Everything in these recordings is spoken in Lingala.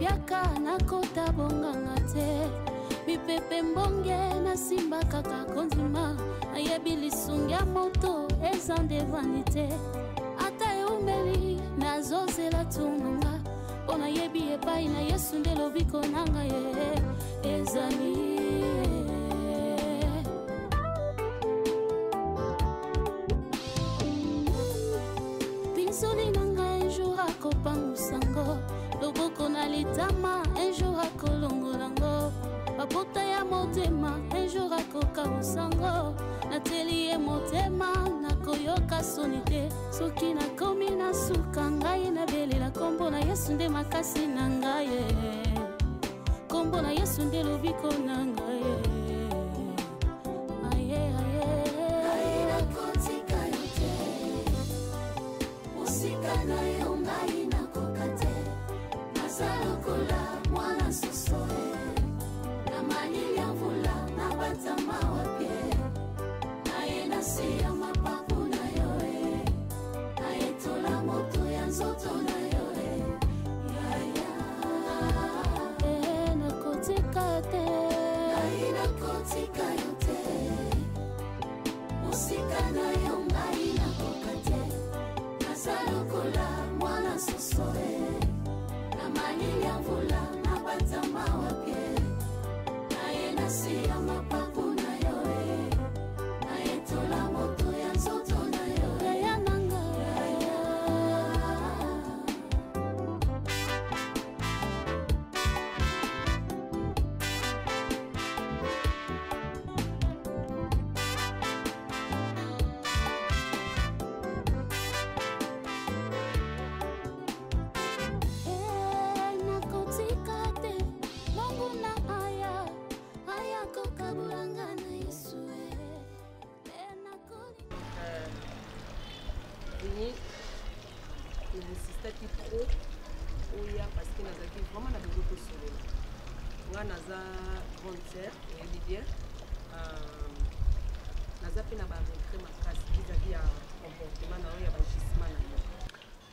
piaka na kota bonganga te. Mipepe mbonge na simba kaka konzima. Ayebi lisungi ya moto ezande vanité. Ata eumeli na zozela tununga. Ona yebi epai na Yesu nde lobiko nanga ye. Ezali Pinsoli nanga un jour akopangu sango. Loboko na litama un jour akolongolango. Babota ya motema un jour akoka usango. Nateli ye motema nakoyoka sonite. Soki nakomi na suka ngai na belela kombo na Yesu nde makasi na ngai. Kombo na Yesu nde lobiko na ngai.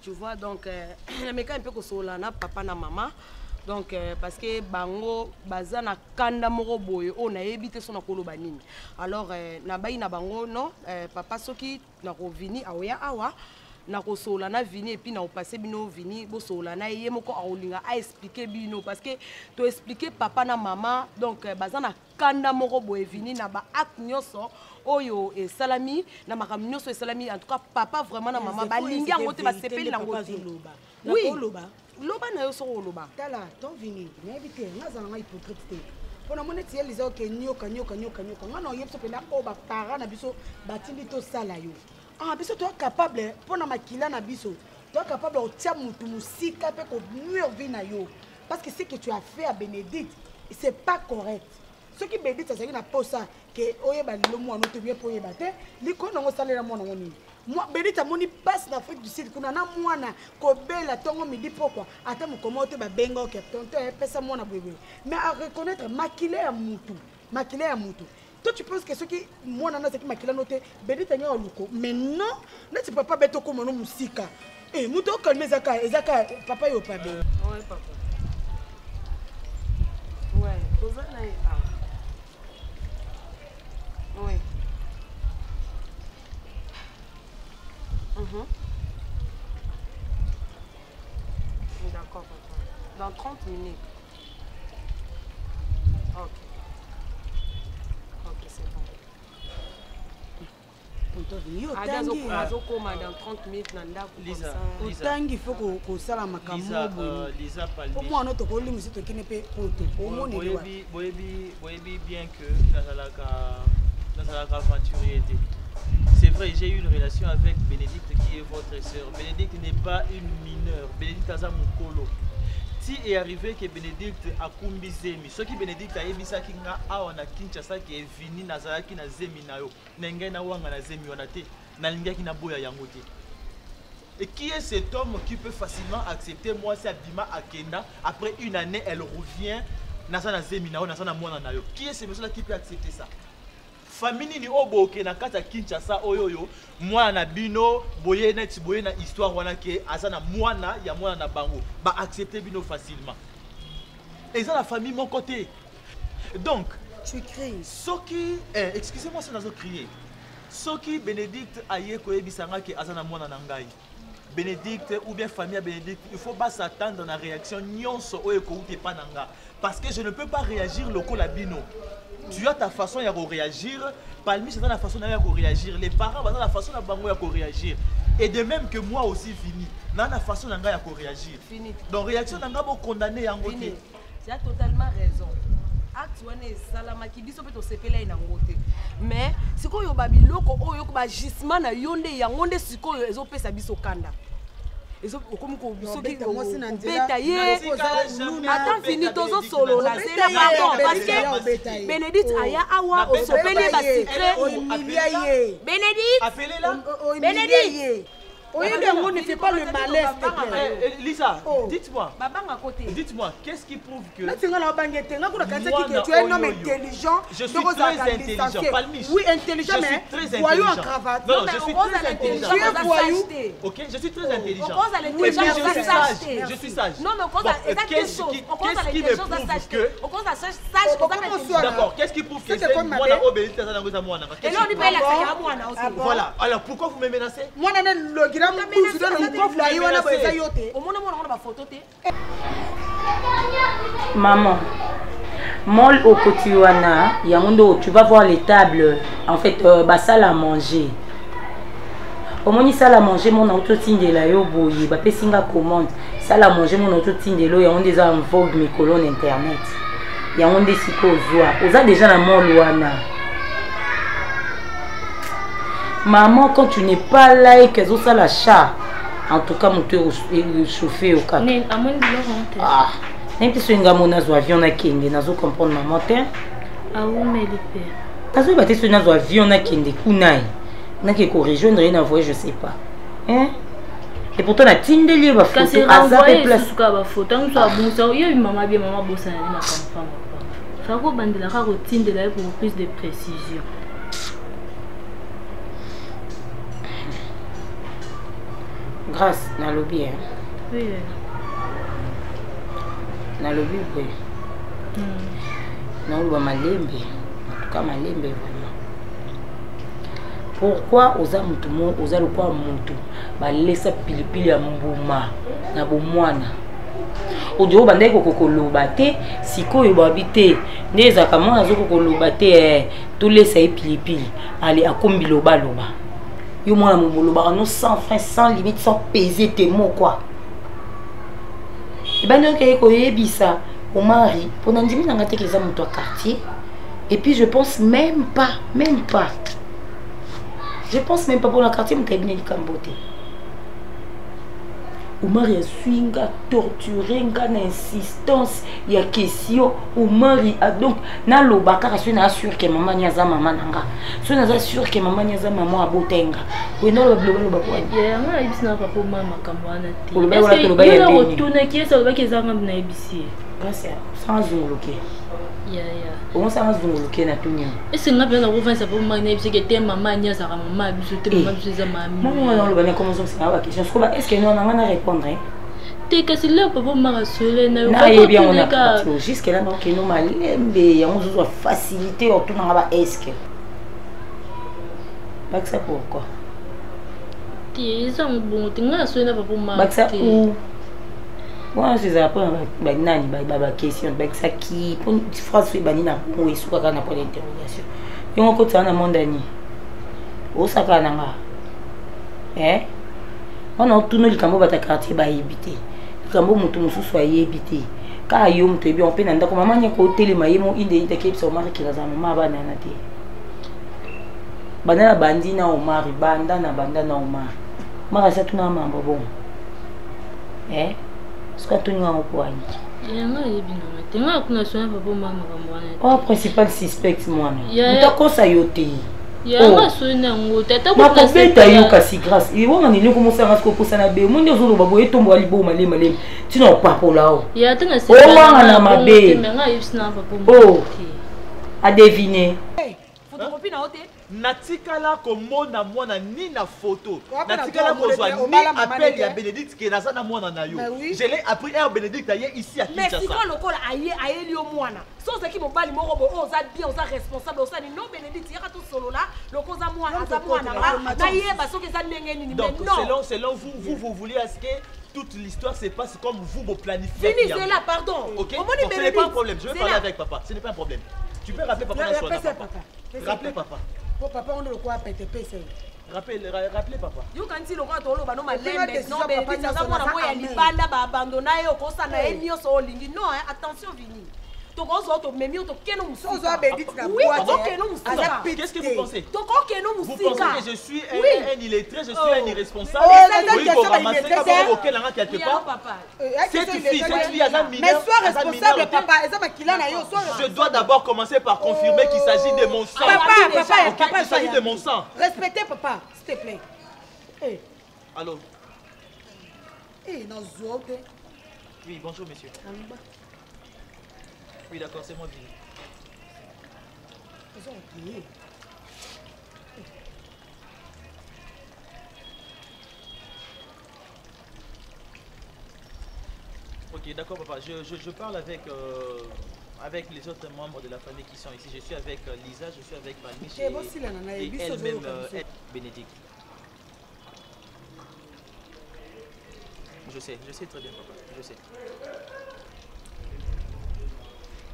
Tu vois, donc, mais quand un peu que papa na maman, donc, parce que bango, bazana kanda moro boye, on a évité son akolo banini. Alors, na bayi na bango, non, papa soki, na rovini, aoya awa, na kosola na vini, et puis na opase bino vini, bo sola na yé moko aolinga, a expliquer bino, parce que, to expliquer papa na maman, donc, bazana kanda moro boye vini, na ba ak nyoso, oyo et salami na makamnyo so salami en tout cas papa vraiment na maman balingi ngote ba sepeli na ngote oui loba na yo so loba tala ton vini mais vite na za na hypocrite pona mone tie liza o ke nyoka ngana yepso pena o ba para na biso batindi to sala yo ah biso to capable pona makila na biso to capable o tia mutu musika pe ko nuire vie na yo parce que ce que tu as fait à Bénédicte c'est pas correct. Ce qui me dit, c'est que na posa que oyeba le mo anoto bien pour yeba te liko na ngosalela mo na ngoni moi Bénédicte moni passe d'Afrique du Sud kuna na mwana ko bela tongo midi pourquoi ata mo komote ba bengo ke tonto e pesa mo na bébé mais à reconnaître makile ya mutu toi tu penses que ce qui moi na c'est qui makile noté Bénédicte nya luko mais non ne tu peux pas beto ko mono musika eh muto calme ezaka papa yo pa be ouais papa ouais toza na oui. D'accord, papa. Dans 30 minutes. Ok. Ok, c'est bon. Dans 30 minutes, Lisa, il faut que ça la Lisa, pour moi, notre volume, c'est qui n'est pas bien que dans la aventurier. C'est vrai, j'ai eu une relation avec Bénédicte qui est votre sœur. Bénédicte n'est pas une mineure. Bénédicte a mukolo. Si est arrivé que Bénédicte a kumbizemi, ce qui Bénédicte a ebisa ki nga awa na Kinshasa qui est venu nazalaki na zemi na yo. Nengai na wanga na zemi onate. Na lingaki na boya yangote. Et qui est cet homme qui peut facilement accepter moi si Abima Akenda après une année elle revient na zemi na yo na sana mwana na yo. Qui est ce monsieur là qui peut accepter ça? Famille ni oboke na kata Kinshasa oyoyo mwana bino boye na histoire wana ke azana mwana ya mwana na bango ba accepter bino facilement. Et ça la famille mon côté. Donc, tu cries. Soki, excusez-moi si nous crié. Soki Bénédicte aye koyebisanga ke azana mwana nangai. Bénédicte ou bien famille Bénédicte, il faut pas s'attendre à la réaction nyonso oye kouté pananga parce que je ne peux pas réagir loko la bino. Tu as ta façon de réagir, Palmi c'est dans la façon de réagir, les parents dans la façon de réagir. Et de même que moi aussi fini, dans la façon de réagir. Fini. Donc réaction nanga bo condamner yango te. Tu as totalement raison. Actuellement salama ki biso peto sepela ina ngote. Mais sikoyo babiloko oyo ko ba gisement na yonde yango nde sikoyo ezopesa biso kanda. Ezo comme ko biso ki beta ye. Attends fini tozo solo là, c'est là pardon parce que Bénédicte aya awa osopeli ba secret. Bénédicte appelez là. Bénédicte. Oui, on ne fait pas le malaise. Lisa, dites-moi. Dites-moi, qu'est-ce qui prouve que... Tu es un homme intelligent. Je suis très intelligent. Oui, intelligent, mais voyou en cravate. Non, je suis très intelligent. Tu es voyou. Ok, je suis très intelligent. Oui, mais je suis sage. Non, mais qu'est-ce qui me prouve que... D'accord, qu'est-ce qui prouve que c'est moi la obéissance à la moi? Et là, on dit pas la voilà. Alors, pourquoi vous me menacez? Moi, je Maman, mol au Kotiwana, tu vas voir les tables, en fait, salle à manger. Au moins, salle à manger, mon auto tinde la yo boye, bah pesinga commande, salle à manger, mon auto tinde lo, y'a on des en vogue mes colonnes internet. Y'a on des siko zoa, osa déjà la mol wana. Maman, quand tu n'es pas là et qu'elles ont ça la chat, en tout cas, mon cœur est chauffé au cas. Ah, même si c'est un gamin dans avion na kende, nazo comprendre maman t'es. Ah oui, mais le père. Nazo battre sur un avion na kende kunai, na ke ko rejoindre na voie je sais pas. Hein? Et pourtant la tinde lié ba photo. Quand c'est renvoyé place ka ba photo, on soit bon ça, il y a une maman bien maman bossa na comprendre. Ça ko bandela ka ko tinde là pour plus de précision. Grâce, dans le bien. Oui. Dans le bien, oui. Dans le malembe. En tout cas, malembe, vraiment. Pourquoi aux amutumo, aux alukwa mutu, ba laissa pilipili ya mbuma, na bomwana. Odio bandai kokoloba te, sikoyo babite, neza kama nazo kokoloba te, tout laissa pilipili, allez akombi loba loba. Yo moi mon boloba non sans fin sans limite sans peser tes mots quoi. Et ben donc ko yebisa au mari pour ndimi na ngate keza mon quartier et puis je pense même pas pour le quartier mon cabinet de Cambote. Au mari a swinga torturé ngana insistance il y a question au mari a donc na lobaka rasu na assure que maman nyaza maman nanga so na assure que maman nyaza maman abotenga we no loba kwa ya nga ibisina papa mama kamwana ti ko loba wala to loba ya ni tuna kiesa loba kezanga na ibisi grâce sans zunguluke ya on sans zunguluke na tunya est-ce nga bien na revanche papa mama na ibisi que te maman nyaza maman biso te maman biso za mami maman na loba na comment ça c'est la question est-ce que non na répondre te kasi le papa mama sole na yo na bien on a jusqu'à là donc nous malembe ya on doit faciliter autour na ba est-ce pas que ça pourquoi ti ça bon ti nga sole na papa mama ba ça ou moi c'est ça après ba nani ba question ba ça qui pour phrase fait bani na pour isuka kana pour l'interrogation yo ko tsana mondani o saka nanga on a tout le cambo bata quartier ba yebité kambo mutu mususu ayebité ka yo mutu ebi on pe nanda ko mama nya ko telema yemo inde ite kepsa o mari kila za mama bana na te bana bandi na o mari banda na o mari mara sa tuna mambo bon ska tunywa ko ani nga yebi na te nga kuna so na papa mama kamwana oh principal suspect moi mutako sa yote ya nga so na ngo tata ko na beta yo kasi grâce et wona ni ko mosa ngasko ko sana be mundi zo loba boye tombo ali bo malema tino papo lao ya tana se o manga na mabe nga yebisina papa oh a deviner photocopie na hote natikala komona mwana ni na photo natikala kozwa ni appel ya Bénédicte ke naza na mwana na yo je l'ai appris à Bénédicte aye ici à Kinshasa mais siko lokola aye lio mwana so zaki mobali moko bo oza bien oza responsable oza ni non Bénédicte yaka to solo la lokoza mwana aza mwana na yeba soki eza ndenge nini mais non selon vous voulez à ce que toute l'histoire se passe comme vous planifiez. Fini, c'est là, pardon. Ok, donc ce n'est pas un problème. Je vais parler avec papa. Ce n'est pas un problème. Tu peux rappeler papa dans son nom. Rappelez papa. Papa, on ne le croit pas, rappelez papa. Yo kanti lo kwa tolo ba no malembe non Bénédicte aza mwana moya libanda ba abandona yo kosa na ye nyonso olingi non attention Vini. Qu'est-ce que vous pensez? Vous pensez que je suis un illettré, je suis un irresponsable? Oui, pour ramasser quelque part. Cette fille a un mineur. Mais sois responsable, papa. Je dois d'abord commencer par confirmer qu'il s'agit de mon sang. Papa, il s'agit de mon sang. Respectez papa, s'il te plaît. Allô? Oui, bonjour monsieur. Oui, d'accord, c'est moi, Vini. Ok, d'accord, papa. Je parle avec les autres membres de la famille qui sont ici. Je suis avec Lisa, je suis avec Balmiche et elle-même, Bénédicte. Je sais très bien, papa. Je sais.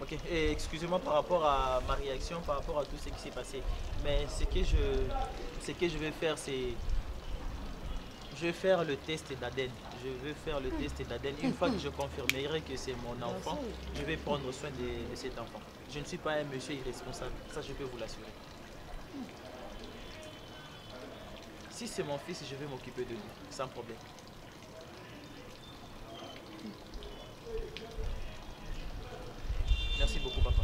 Ok, excusez-moi par rapport à ma réaction, par rapport à tout ce qui s'est passé. Mais ce que je vais faire, c'est... Je vais faire le test d'ADN. Une fois que je confirmerai que c'est mon enfant, je vais prendre soin de cet enfant. Je ne suis pas un monsieur irresponsable. Ça, je peux vous l'assurer. Si c'est mon fils, je vais m'occuper de lui, sans problème. Merci beaucoup, papa.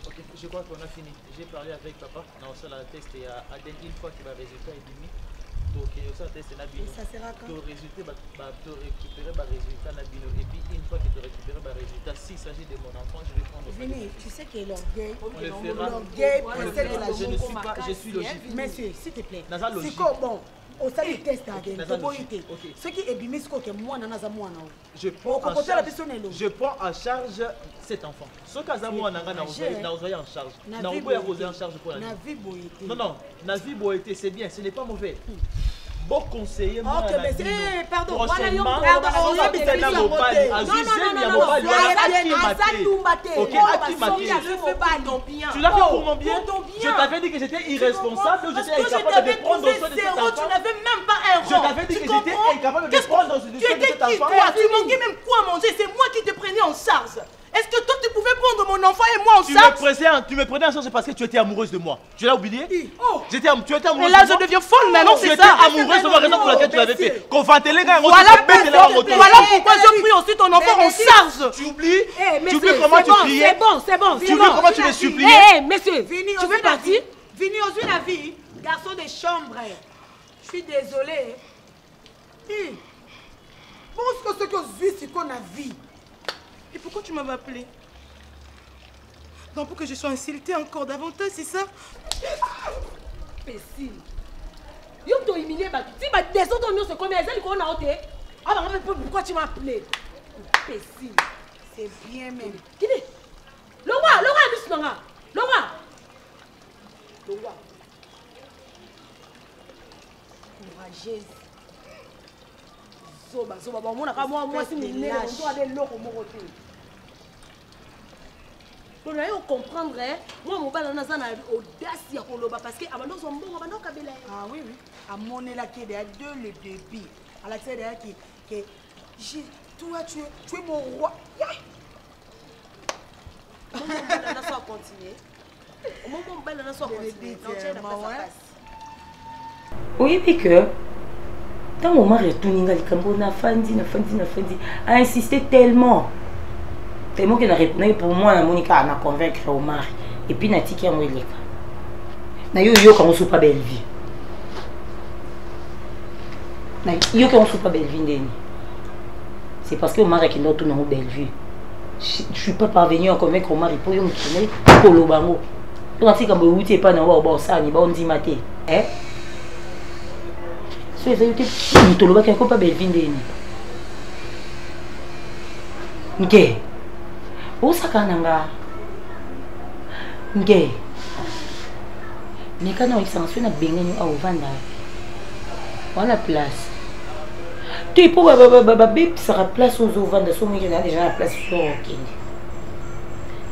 Ok, je crois qu'on a fini. J'ai parlé avec papa. On a la test et à une fois que le résultat est demi. Donc, ça test et ça sera quand tu récupérer le résultat et puis une fois que tu récupères le résultat, s'il s'agit de mon enfant, je vais prendre. Vini, tu sais que l'orgueil, je suis logique. Monsieur, s'il te plaît. C'est bon. Au sein du test d'ADN, ce qui est bimis, c'est que moi, je prends en charge cet enfant. Ce que moi, en charge. Non, Navi Boété, c'est bien, ce n'est pas mauvais. Bon conseiller, moi, pardon, prochainement, tu l'as fait pour mon bien. Je t'avais dit que j'étais irresponsable, j'étais incapable de prendre soin de cet enfant. Tu n'avais même pas un rôle. Je t'avais dit que j'étais incapable de prendre soin de cet enfant. Tu manquais même quoi manger, c'est moi qui te prenais en charge. Est-ce que toi tu pouvais prendre mon enfant et moi en charge? Tu me prenais en charge parce que tu étais amoureuse de moi. Tu l'as oublié? Tu étais amoureuse de moi. Et là je deviens folle maintenant, c'est ça? Tu étais amoureuse de moi, raison pour laquelle tu l'avais fait. Voilà pourquoi je pris aussi ton enfant en charge. Tu oublies comment tu priais? C'est bon. Tu oublies comment tu me suppliais? Monsieur, tu veux partir? Vini aujourd'hui la vie, garçon de chambre. Je suis désolée. Pense que ce que je vis, c'est qu'on a vu. Et pourquoi tu m'avais appelé? Donc pour que je sois insultée encore davantage, c'est ça? Imbécile. Yo t'as humilié, si ma descente en c'est combien? Elle qu'on a ôté. Ah bah pourquoi tu m'as appelé? Imbécile. C'est bien même. Qui dit? Laura, Laura. Courageuse. Zoba, moi si on doit aller l'autre mot. Donc là, on comprendre, moi mon bal on a audace ya koloba parce que abandon son bon abandon kabela. Ah oui. À mon là qui est derrière le débit. À la tête derrière qui toi tu es mon roi. On va continuer. Au moment où on va continuer. Oui, puis que quand mon mari est tourné dans le Cameroun, a insisté tellement qu'il a répondu pour moi, Monica m'a convaincre au mari. Et puis, Natiki a mouillé. na yo quand on sou pas belle vie na yo quand on sou pas belle vie ndeni c'est parce que au mari qui n'a tout non belle vie je suis pas parvenu à convaincre au mari pour yo mtourner polo bango to ngati kambo wuti pas na wa ba osani ba ondi maté so eza yo te mtolo ba ko pas belle vie ndeni nke osakananga nke Nika na extension na bengani au vanda. Wala place. Tu peux bip sera place aux vanda so moi déjà la place sur OK.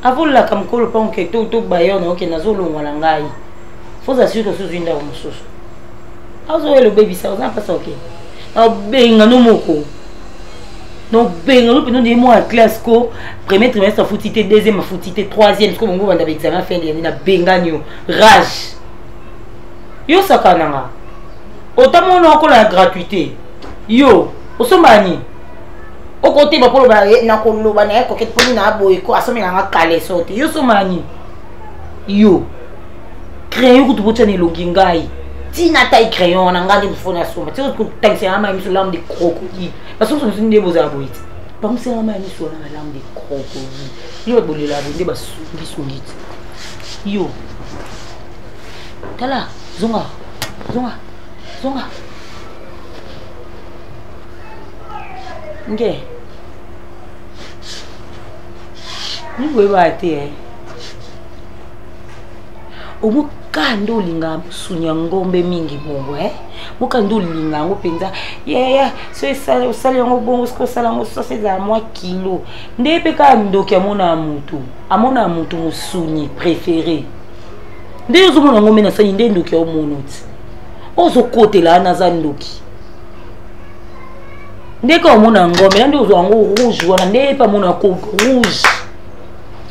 Avant la comme ko le pon que tout bayon OK na zolo wala ngai. Faut assurer que sous une da mususu. Azo le baby ça on pas OK. Na benga no moko. No benga no pino de moi classe ko premier trimestre foutité deuxième foutité troisième ko bongo vanda examen fin de na benga nyo rage. Yo sakananga otamona ko la gratuité yo osomani o côté ba polo ba na ko loba na ko ket poni na boy ko asomela nga kale sote yo somani yo crayon ko tubotane logingai tina tai crayon na ngandi mfona soma tso ko taxi ama miso lam de crocodile parce que so ndé boza boit pas on sait ama miso na lam de crocodile yo bolela bonde ba sungi yo tala zonga nge ni wewe ate omukando linga sunya ngombe mingi bongo mukando linga ngo penza so esala osala ngo bongo sko sala ngo so c'est à moi kilo ndebe ka ndoki amona mutu musunyi préféré ndezo mona ngombe na sani nde ndoki o monoti ozo kote la naza ndoki ndeka omona ngombe na ndezo ngo rouge wana ndepa mona ko rouge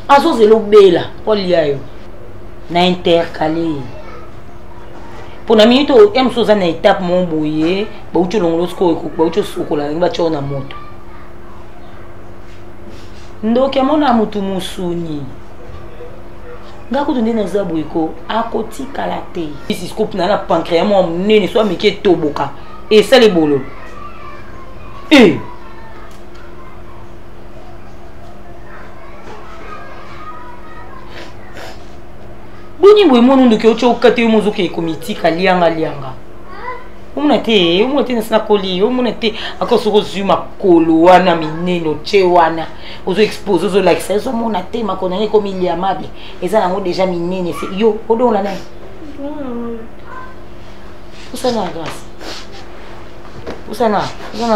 azo zelo bela poliayo na intercalé pour na minute emsoza na étape mon boye ba ucho longolo sko ko ba ucho sokola ngba chona moto ndoki amona mutu musuni ngako tunde na zabu iko akoti kalate ici scope na la pancréas mo nene so ameke toboka et ça les bolo boni boy mo ndo ke ocho kate mo zoke komiti kalianga umuna te na snakoli umuna te akosoko zuma kolo wana mineno che wana ozo expose ozo like ça zo mona te makona ne comme il y amable eza nango déjà minene c'est yo odo la nae usana grâce usana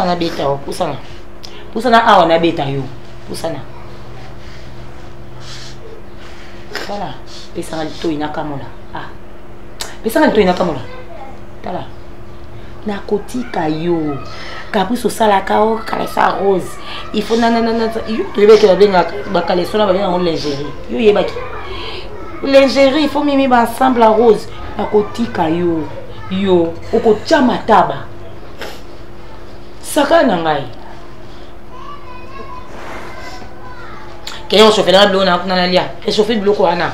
na beta o usana awa na beta yo usana voilà pesanga lito inakamula pesanga lito inakamula tala na kotika yo kapuso sala kao kalesa rose il faut nanana yo tebe ke babenga bakaleso na babenga lingerie yo yebaki lingerie il faut mimi ba ensemble à rose na kotika yo okotia mataba saka na ngai keyo chauffer na blona na lia chauffer bloko wana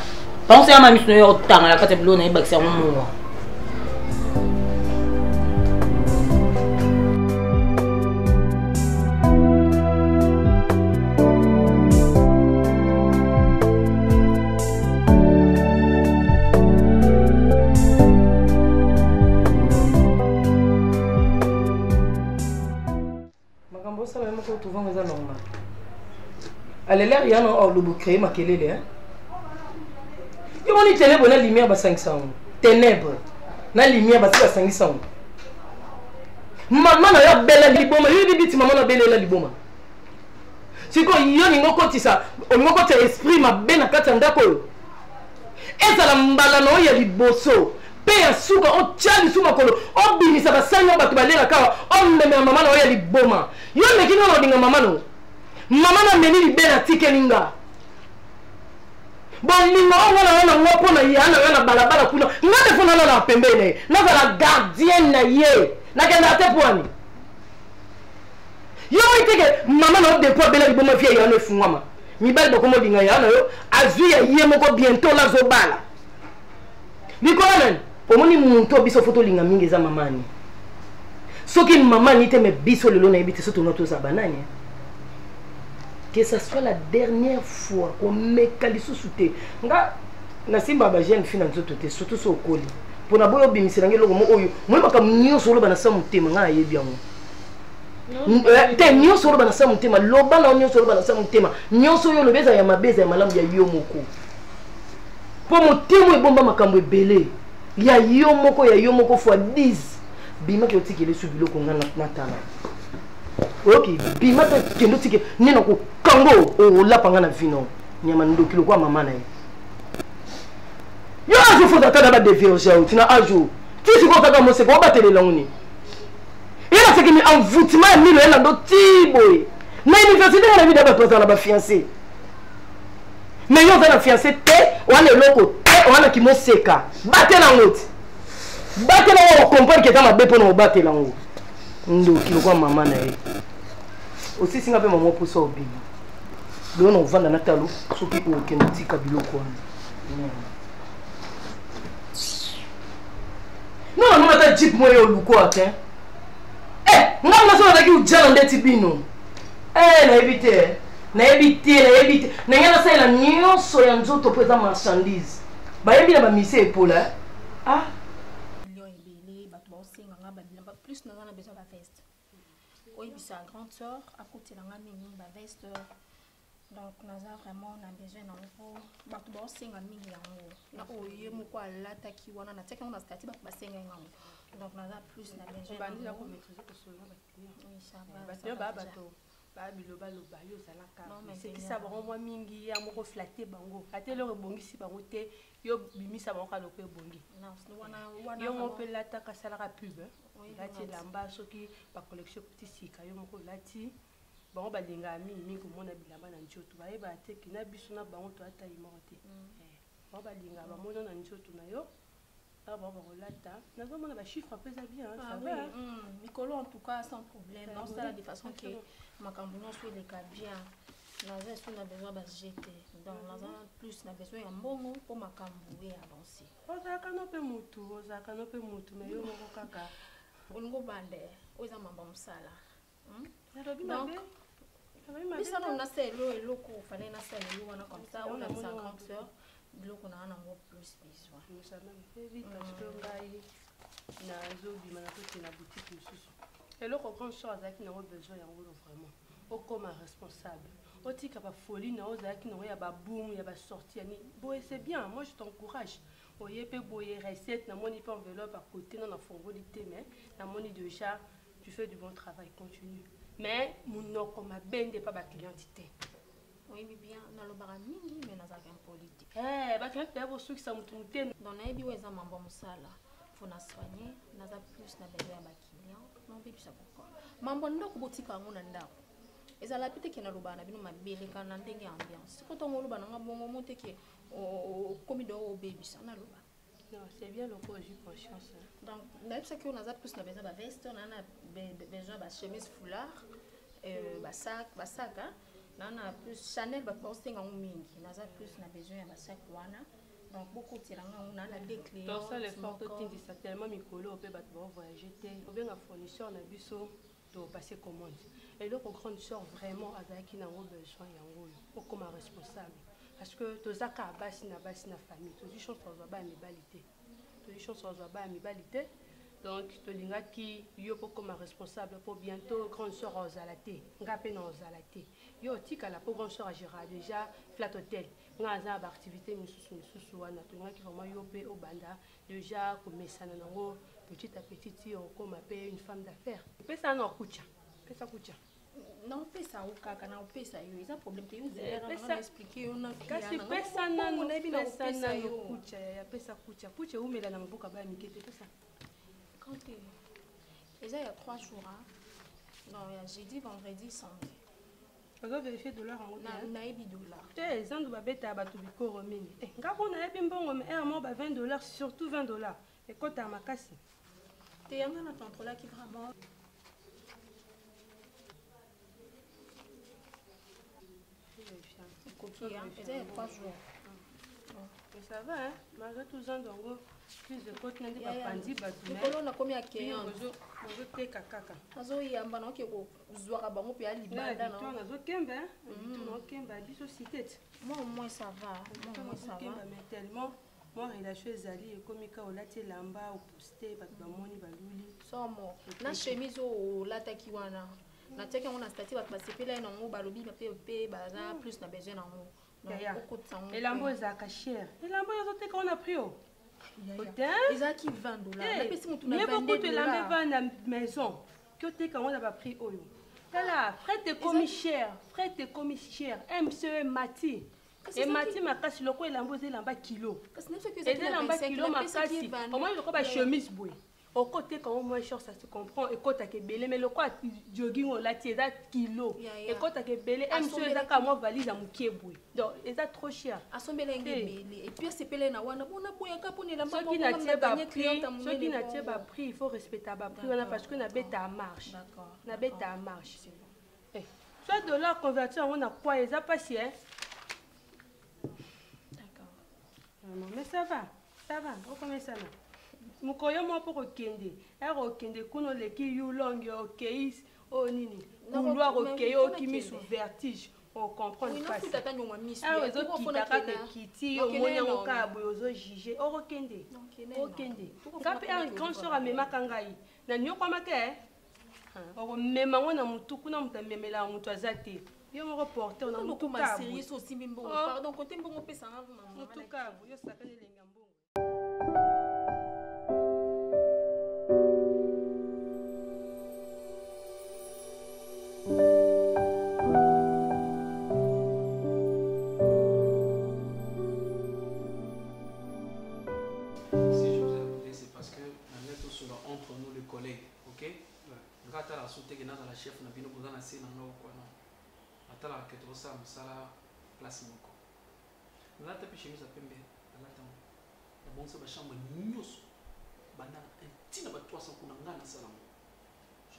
pensez à ma mission yo tanga la kate blona ibakisa muwa Allez, il y a un lobo créé ma kelele. Il y a une ténèbre, la lumière bas 500. Ténèbre, la lumière bas 500. Maman a belle liboma, il dit maman a belle liboma. Si quoi il y a une autre ça, on me côté esprit ma belle à 400 d'accord. Et ça la mbala no ya liboso. Pe ya suka o chali suma kolo. O bini ça va 5 ans batu balela kawa. O meme maman no ya liboma. Yo me kino no dinga maman no. Maman na meni libera tikelinga. Bon linga wana ngopo na yana balabala kuna. Ngade fona na pembele. Na la gardienne na ye. Na kenda te poani. Yo iteke maman na depo bela liboma vie yana fungama. Mi bal bako mo dinga yana yo. Azu ya ye moko bientôt la zobala. Bikola nani omoni muntu biso photo linga mingi za mamani soki maman ni te me biso lelo na yebite soto na toza banani que ça soit la dernière fois qu'on me kalisusu te nga na simba ba jeune fille na nzoto te surtout so okoli pona boyo bimisela ngelo mo oyo moi makambo nyonso loba na sa mutema nga yebi yango te nyonso loba na sa mutema loba na nyonso loba na sa mutema nyonso yo lobeza ya mabeza ya malamu ya yo moko po motemo ebomba makambo ebele ya yo moko fois 10 bima ki otikele su biloko nga na tala ok bima ta kendo tike nena ko kango o la panga na vino nyama ndokilo kwa mama na ye yo ajo fo tata ba de vierge ou tina ajo tu si ko taka mo se ko batele languni ila se ki mi envoûtement milo ela ndo tiboy na université na vida ba toza na ba fiancé mais yo za na fiancé te wana eloko te wana ki mo seka batela ngoti batela wo comprendre que ta ma bepo no batela ngo ndokilo kwa mama na ye aussi singa pe maman pour ça obima do no vanda na talo soki ko kende tika biloko wana non non ta jeep mo yo luko atin ngam na so na ki ujana ndeti bino na ebite na ngana sa la nyonso ya nzoto po eza marchandise ba yebi na ba mise epola plus nous avons besoin de veste. Oui, c'est la grande soeur, à côté de la veste. Donc, nous avons vraiment besoin d'un peu. Donc, nous avons besoin d'un peu. Nous avons plus besoin biloba loba yo zalaka c'est ça vraiment mingi ya moko flatter bango atelo rebongisi bango te yo bimisa bango kalo pe bongi yo mo pe lata ka salaka pub lati lamba soki ba collection petit sika yo moko lati bango balinga mingi ko mona bilamba na njoto ba yeba te kina biso na bango to ata imote bango balinga ba mona na njoto na yo. Ah bon, là, nous avons des chiffres très bien. Ah oui, Nicolo en tout cas sans problème. Non, c'est de façon que ma cambouillon soit les cas bien. Nous avons besoin de jeter. Donc, nous avons plus besoin d'un bon mot pour ma cambouille avancer. On a canopé moutou, mais yo moko kaka. On go bande, on a ma bonne salle. Donc, mais ça on a c'est l'eau qu'on fallait na c'est l'eau on a comme ça, on a 50 heures. Biloko na ana ngo plus besoin. Nous ça même fait vite parce que ngai na zobi mana ko na boutique mususu. Et le grand chose qui n'a pas besoin ya ngolo vraiment. O comme responsable. O tika ba folie na oza qui na ya ba boom ya ba sortie ni. Boy c'est bien, moi je t'encourage. O yepé boyer recette na moni pas enveloppe à côté na fongolité mais na moni déjà tu fais du bon travail, continue. Mais mon nom comme bende pas ba clientité. Oui, bien, dans le barami, mais dans un politique. Bah, tu as besoin de ça, dans les bio, ils ont un bon sala. Faut nous soigner, nous avons plus de besoin de clients. Non, mais ça pourquoi. Mambo ndo kubotika ngona ndako. Eza la pite ke na lobana bino mabele kana ndenge ambiance. Quand on lobana ngabongo monte ke au komido au baby ça na loba. Non, c'est bien le coup, j'ai conscience. Donc, là c'est que on a plus de besoin de veste, on a besoin de chemise foulard, sac, hein. Nana plus Chanel va penser en mingi, naza plus na besoin de sac wana. Donc beaucoup tiranga on a des clients. Dans ça les photos tindi ça tellement mikolo peut ba voyager té. Ou bien un fournisseur na biso to passer commande. Et donc grande sœur vraiment avec na besoin yango yo comme responsable parce que to zaka basi na famille, to chance za ba amibalité. To chance za ba amibalité. Donc, tu as dit que tu comme responsable pour bientôt grande soeur aux alatés. Ngapé non aux alatés. Yo tika la pour grande soeur à Gérard déjà flat hotel. Ngaza activité mususu wana. Tu qui vraiment yopé au banda déjà comme ça nango petit à petit on comme appelle une femme d'affaires. Pesa non kucha. Pesa kucha. Non pesa au kaka na pesa yo. Ils ont problème que yo zéro expliquer on a kasi pesa na no pesa na yo kucha ya pesa kucha. Kucha umela na mboka ba mikete pesa. Quand il y a 3 jours, hein? Non, il y a jeudi, vendredi, samedi. On doit vérifier $. On a $. Les gens doivent être à Batubiko Romini. Quand on a bien bon, $20, surtout $20. Et quand tu as ma casse. Tu es un contrôleur qui vraiment. Il y a 3 jours. Mais ça va, hein? Malgré tout ça, donc, plus de côtes, n'a pas pandi, bah, tu mets. On a combien de clients? On veut te caca. Azo yamba na ke ko zwa ba mo pe ali bada na. On a zo kemba, on a kemba biso cité. Moi ça va. Moi ça va. Mais tellement moi relation ezali ekomika olati lamba oposte bato bamoni baluli. Somo. Na chemise o lataki wana. Na teke on a stati bato basepela na ngo balobi ba pe baza plus na besoin na ngo. Et l'ambo ezaka cher. Et l'ambo yozote qu'on a pris oh. Ils qui vendent $. Mais beaucoup de l'ambo va na maison. Que t'es quand on a pas pris oh. Là, frais de commis cher, MC Mati. Et Mati m'a cassé le quoi l'ambo c'est l'amba kilo. Et c'est l'amba kilo m'a cassé. Au moins le quoi ba chemise boy. Au côté quand on moins cher ça se comprend et quand t'as que belé mais le quoi jogging on la tieda kilo et quand t'as que belé monsieur ça comme moi valise à mukebwe donc c'est trop cher assombele belé et puis c'est pelé na wana bona boya kapone la mama ceux qui n'attirent pas prix il faut respecter ba prix on parce que na bête à marche na bête à marche soit dollar converti on a quoi et ça pas cher d'accord mais ça va on commence ça là mukoyo mo pour okende kuno leki yulong okei o nini couloir okei o kimi sous vertige on comprend pas ah ozo kitaka te kiti o monya ngoka boyo ozo juger okende ngapi un grand sœur amema kangai na nyoko make o mema ngona mutu kuna mutamemela mutu azate yo mo reporter na mutu ka sérieux aussi mbongo pardon côté mbongo pesa ngava mutu ka yo sakane lenga mbongo. la chef na bino bozana se na ngo kwa no atala ke to sa musala place moko na ta piche misa pembe na ta na bonso ba chambre nyuso bana tina ba 300 kuna ngana sala mo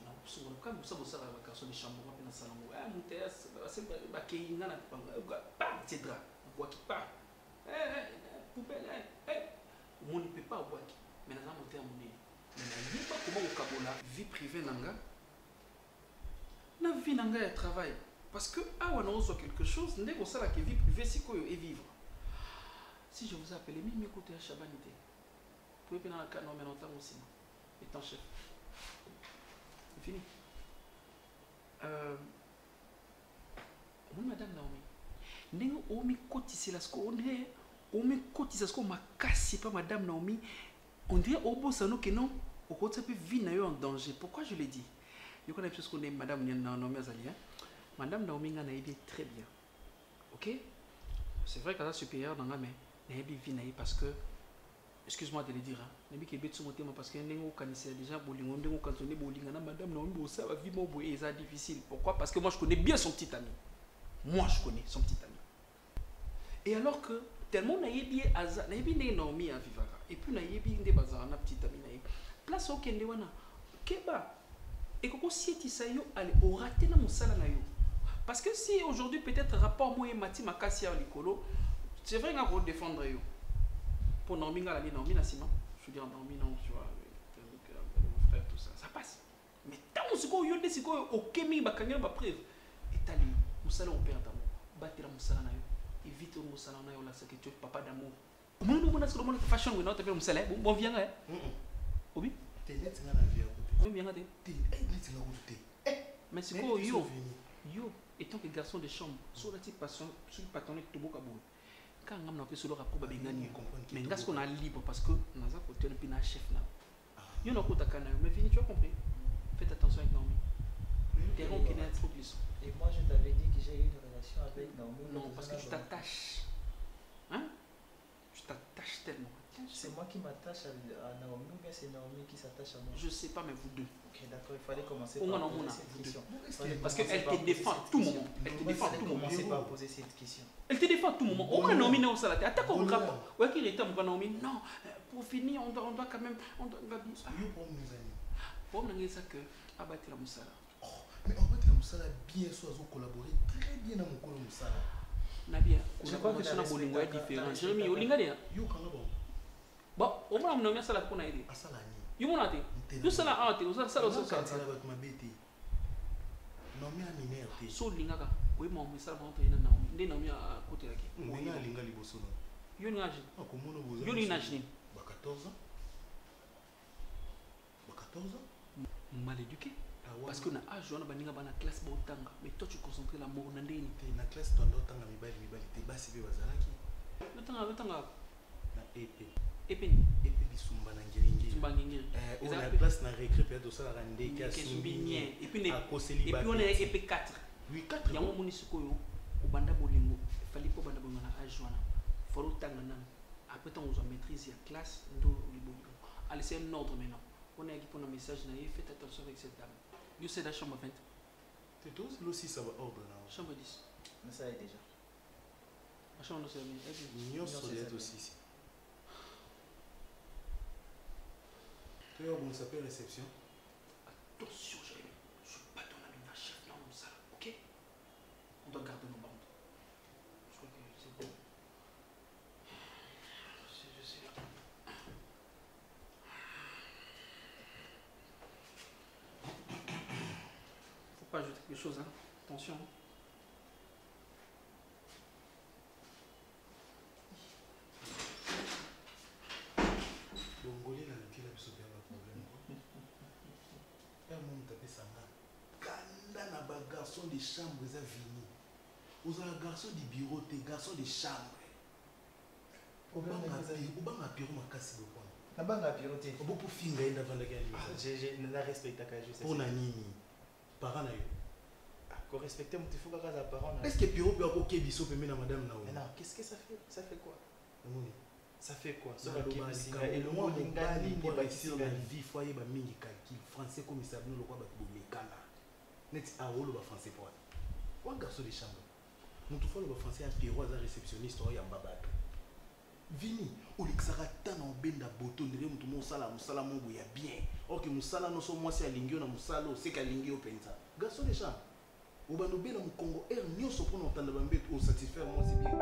na kusunga ka musa bosala ba kaso de chambre ma pena sala mo mutes ba ke ngana pa tedra kwa ki pa poubelle mon ne peut pas voir mais na monter à mon nez mais na yiba comment au kabola vie privée nanga na vie nanga ya travail parce que awa na reçoit quelque chose ndé ko sala que vie privée siko yo et vivre si je vous appelle mi écouter Chabanité pour bien na non mais longtemps aussi étant chef fini mon madame Naomi ndingo omi kotisi la sko ondé omi kotisa sko makasi pas madame Naomi on dirait au bout ça nous que non au côté peut vie na yo en danger pourquoi je le dis je connais plus qu'on est madame Naomi Azali madame Naomi nga na yébi très bien ok c'est vrai qu'elle a supérieur dans la mais na yébi vie na parce que excuse-moi de le dire nabi ke betsu motema parce que ndengo kanisa déjà bolingo ndengo kantonné bolinga na madame Naomi bo ça va vie mo boye ça difficile pourquoi parce que moi je connais bien son petit ami moi je connais son petit ami et alors que tellement na yébi aza na yébi Naomi a vivaka et puis na yébi nde bazara na petit ami na yébi place au kende wana keba et que si tu sais yo allez au raté na musala na yo parce que si aujourd'hui peut-être rapport moi et Mati makasi à l'écolo c'est vrai qu'on va défendre yo pour Naomi la Naomi na sinon je veux dire Naomi non tu vois mon frère tout ça ça passe mais tant ce qu'on yo de ce qu'on OK mi bakanya ba preuve et tali musala on perd d'amour battre musala na yo évite musala na yo là c'est que tu papa d'amour mon mon est-ce que mon fashion we not faire musala bon vient hein obi t'es net na vie on vient de mais c'est quoi yo étant que garçon de chambre sur la type passion sur patronné tout beau kabou quand on a fait sur le rapport babengani mais est-ce qu'on a libre parce que dans un côté on pina chef là yo na kota kana mais fini tu as compris faites attention avec Naomi terrain qui n'est trop glissant et moi je t'avais dit que j'ai eu une relation avec Naomi non parce que tu t'attaches hein tu t'attaches tellement c'est moi qui m'attache à Naomi ou bien c'est Naomi qui s'attache à moi? Je sais pas, mais vous deux. Ok, d'accord, il fallait commencer par poser cette question. Parce qu'elle te défend à tout moment. Elle te défend à tout moment. Commencer par poser cette question. Elle te défend à tout moment. On a Naomi dans sa tête. Attaque au rapport. Ouais, qu'il était mon Naomi. Non, pour finir, on doit quand même. On doit. Pour me dire ça que abattre la moussala. Mais abattre la moussala, bien sûr, ils ont collaboré très bien dans mon colo moussala. Nabia, je crois que c'est un bolingo est différent. Jérémy, olinga dia. Bon, au moins on a mis ça là pour naïde. You want to? You say la art, you say ça aussi ça. Non mais aminer te. So linga ka, oui mon mais ça va entrer na Naomi. Ndé Naomi à côté là qui. Moi na linga liboso no. You n'age. Ah comment on vous. You n'age ni. Ba 14 ans. Ba 14 ans. Mal éduqué. Parce qu'on a âge, on a baninga bana classe ba otanga, mais toi tu concentres la mort na ndeni. Te na classe tondo tanga mibali te basi be bazalaki. Notanga Na EP. Epeni. EP bisumba na ngeringi. Sumba ngengeri. On a classe na récré peut-être ça la rande qui a sumbinien. Et puis on est EP 4. Oui 4. Yango munisiko yo obanda bolingo. Fallait pas banda bolingo na âge wana. Faut tanga nan. Après ton on maîtrise la classe ndo libolingo. Allez c'est un ordre maintenant. On a équipé un message na faites attention avec cette dame. You say la chambre 20. C'est tout aussi ça va ordre là. Chambre 10. Mais ça est déjà. La chambre c'est bien. Mignon solide aussi. Tu vois, on s'appelle réception. Attention, Jérémy. Je suis pas ton ami, un chef dans mon salon, ok? On doit garder nos bandes. Je crois que c'est bon. Je sais. Faut pas ajouter quelque chose, hein? Attention. Bongolais là, qui a bien le problème. Un monde tapé ça là. Kanda na ba garçon de chambre za vini. Aux garçons du bureau, tes garçons de chambre. Obama piro makasi do point. Na banga piroté. Oboku finga enda vanda kali. Je na respecta ka je sais. Pour na nini? Parents na yo. Ko respecter mon tifou ka za parents. Est-ce que piro peut ko kebiso pe na madame na o? Mais non, qu'est-ce que ça fait? Ça fait quoi? Ça fait quoi? Ça va et le moins lingani ni ba ici na vie foyer ba mingi calcul français comme ça nous le quoi ba bomekana. Net a rolo ba français pour. Wa garçon de chambre. Mutu fo le ba français a piro za réceptionniste o ya mbabato. Vini olikisaka tana obenda boto ndire mutu mosala musala mongo ya bien. OK musala no so mwasi alingio na musala o seka alingio penza. Garçon de chambre. Obano bela mu Congo air nyoso pour n'entendre ba mbeto o satisfaire moi c'est bien.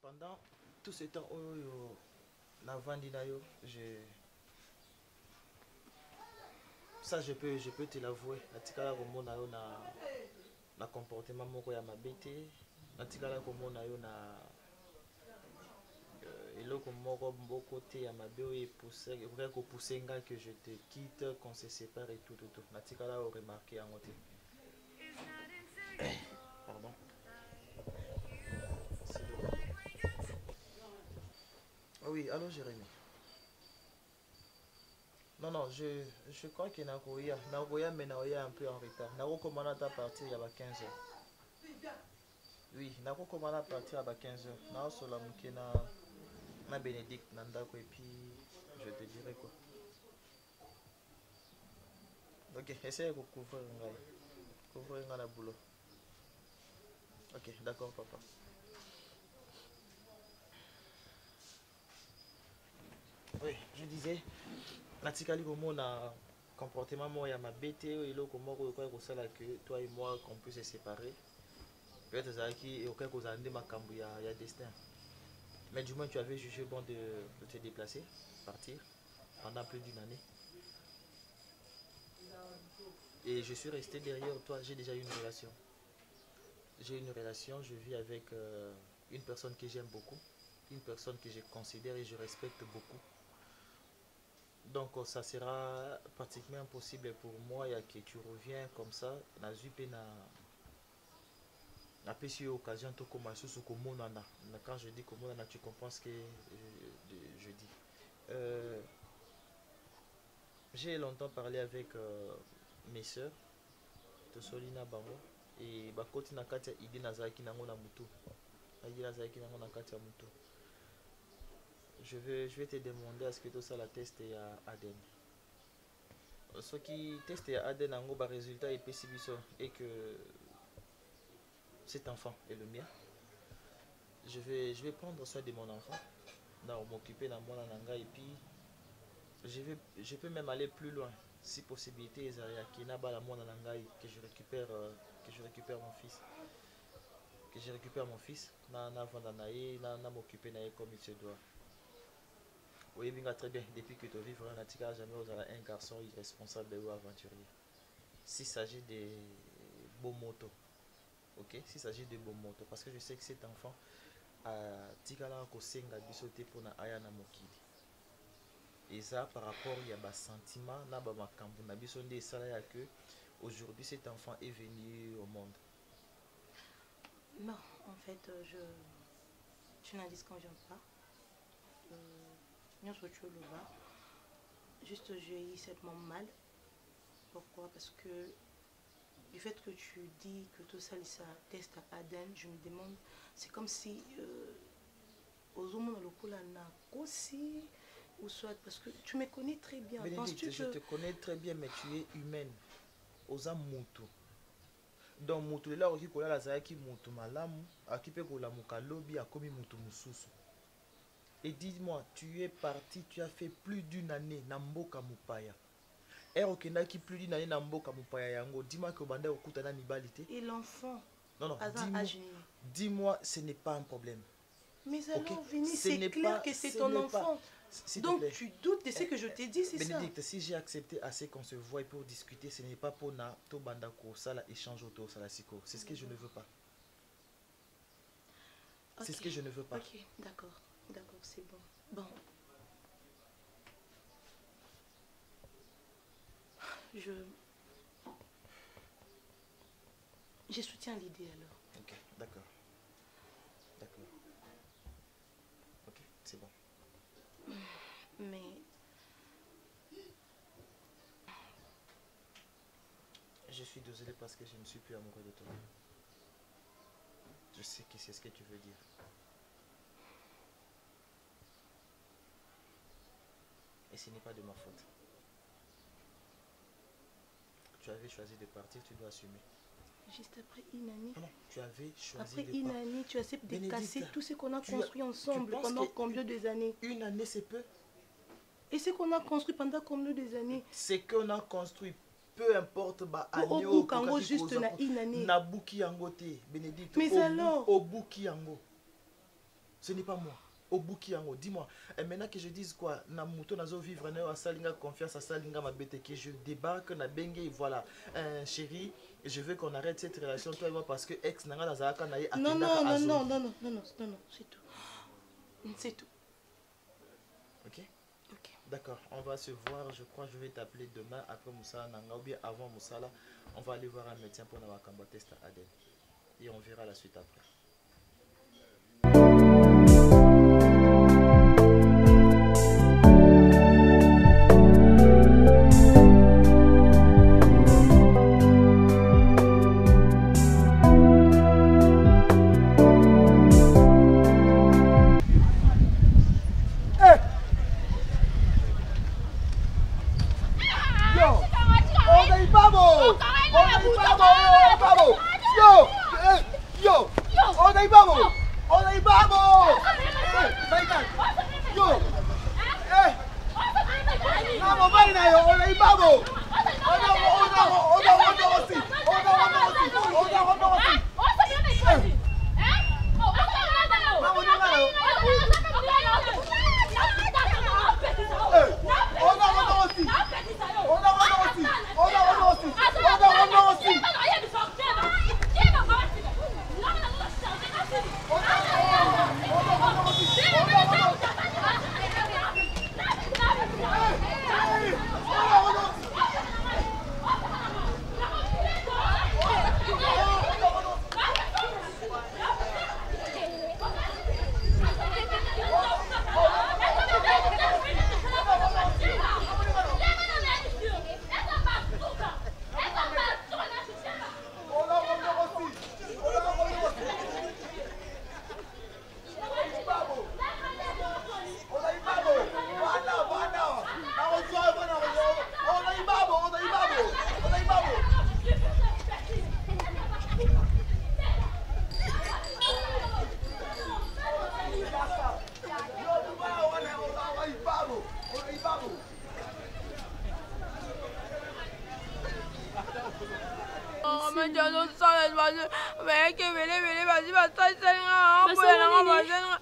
Pendant tout ce temps na vandi na yo, ça je peux te l'avouer. Natikala komona yo na comportement moko ya mabete, natikala komona yo na eloko moko mboko te ya mabe oyo epousse ko pousser nga que je te quitte, qu'on se sépare et tout. Natikala o remarquer yango te. Pardon. Oui, allô Jérémy. Non, je crois que Nagoya, mais Nagoya un peu en retard. Nago commande à partir il y a 15h. Oui, Nago commande à partir à 15h. Nago sola mukena na Bénédicte Nandako et puis je te dirai quoi. Ok, essaye de couvrir la boulot. Ok, d'accord papa. Oui, je disais, natikali comme na comportement moi ya mabete et là comment ko sala que toi et moi qu'on puisse se séparer. Peut-être ça qui aucun cause ande makambu ya destin. Mais du moins tu avais jugé bon de te déplacer, partir pendant plus d'une année. Et je suis resté derrière toi, j'ai déjà eu une relation. J'ai une relation, je vis avec une personne que j'aime beaucoup, une personne que je considère et je respecte beaucoup. Donc ça sera pratiquement impossible pour moi que tu reviens comme ça. Na zupe na pesi occasion to comme sous komonana. Quand je dis komonana, tu comprends ce que je dis. J'ai longtemps parlé avec mes soeurs, Tosolina Bango, et bakoti na kati idée nazaki nango na mutu. Idée nazaki nango na kati ya mutu. Je vais te demander à ce que tu ça la test à Aden. Ce qui teste à Aden en gros bah résultat est pessimisant et que cet enfant est le mien. Je vais prendre soin de mon enfant, m'occuper de mon nanga et puis je peux même aller plus loin. Si possibilité, que je récupère mon fils. Que je récupère mon fils, na m'occuper comme il se doit. Oui, bien très bien. Depuis que tu vis, jamais un garçon irresponsable ou aventurier. S'il s'agit de beaux motos, ok? S'il s'agit de beaux motos, parce que je sais que cet enfant a tikala ko senga bisote pour na aya na mokili. Et ça par rapport il y a bas sentiment na ba makambo na biso nde sala ya que aujourd'hui cet enfant est venu au monde. Non, en fait, je n'en dis quand j'aime pas. Juste, j'ai eu certainement mal. Pourquoi? Parce que du fait que tu dis que tout ça, ça teste à Aden, je me demande, c'est comme si aux hommes aussi, ou soit, parce que tu me connais très bien. Bénédicte, je te connais très bien, mais tu es humaine. Aux hommes moto. Donc moto là aussi kola la zaki moto malamu akipe kola mukalobi akomi moto mususu. Et dis-moi, tu es parti, tu as fait plus d'une année na mboka mupaya. Et okendaki plus d'une année na mboka mupaya yango. Dis-moi que banda okutana mibalité. Et l'enfant. Non, dis-moi, ce n'est pas un problème. Mais alors, okay? Vini, c'est clair que c'est ton enfant. Donc tu doutes de ce que je t'ai dit, c'est ça. Bénédicte, si j'ai accepté assez qu'on se voie pour discuter, ce n'est pas pour na to bandako sala échange autour sala siko. C'est ce que je ne veux pas. Okay. C'est ce que je ne veux pas. Ok, d'accord, c'est bon. Bon. Je soutiens l'idée alors. Ok, d'accord. Ok, c'est bon. Mais je suis désolé parce que je ne suis plus amoureux de toi. Je sais que c'est ce que tu veux dire. Et ce n'est pas de ma faute. Tu avais choisi de partir, tu dois assumer. Juste après une année. Non, tu avais choisi après une année, tu acceptes de casser tout ce qu'on a construit ensemble pendant combien d'années? Une année, c'est peu. Et ce qu'on a construit pendant combien d'années? Ce qu'on a construit, peu importe, juste une année. Nabuki yango te, Bénédicte. Mais alors? Obuki yango. Ce n'est pas moi. Obuki yango. Dis-moi. Et maintenant que je dise quoi? Namuto nazo vivre na salinga confiance à salinga mabete que je débarque na bengue et voilà. Chérie, je veux qu'on arrête cette relation toi et moi parce que ex nanga nazaka na ye non, c'est tout. C'est tout. OK? D'accord, on va se voir, je crois que je vais t'appeler demain après Moussala Nanga ou bien avant Moussala. On va aller voir un médecin pour avoir un test à Aden. Et on verra la suite après. yeke vele bazi basasalinga boyelanga bazenga